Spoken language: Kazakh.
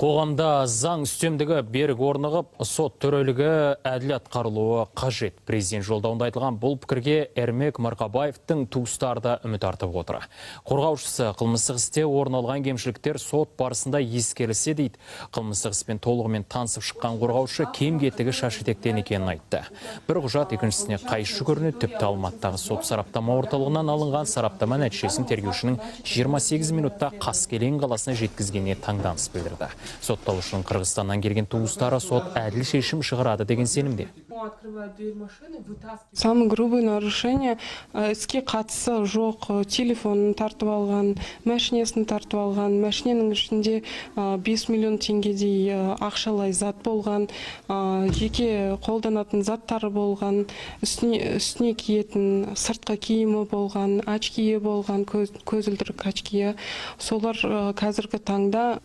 Қоғамда заң үстемдігі берік орнығып, сот төрелігі әділ атқарылуы қажет. Президент жолдауында айтылған бұл пікірге Ермек Марқабаевтың туыстары да үміт артып отыр. Қорғаушысы қылмыстық істе орын алған кемшіліктер сот барысында ескерілсе дейді. Қылмыстық іспен толығымен танысып шыққан қорғаушы кем-кетігі шаш-етектен екенін айтты. Бір құжат екіншісіне қайшы көрінеді. Тіпті Алматыдағы сот сараптама орталығынан алынған сараптама нәтижесін тергеушінің 28 минутта Қаскелен қаласына жеткізгеніне таңданыс білдірді. Сотталушының Қырғызстаннан келген туыстары сот әділ шешім шығарады деген сенімде. Самый грубый нарушение іске қатысы жоқ, телефонын тартып алған, мәшинесін тартып алған, мәшиненің ішінде 5 миллион теңгедей ақшалай зат болған, жеке қолданатын заттары болған, үстіне киетін сыртқы киімі болған, очкиі болған, көзілдірік очкиі. Солар қазіргі таңда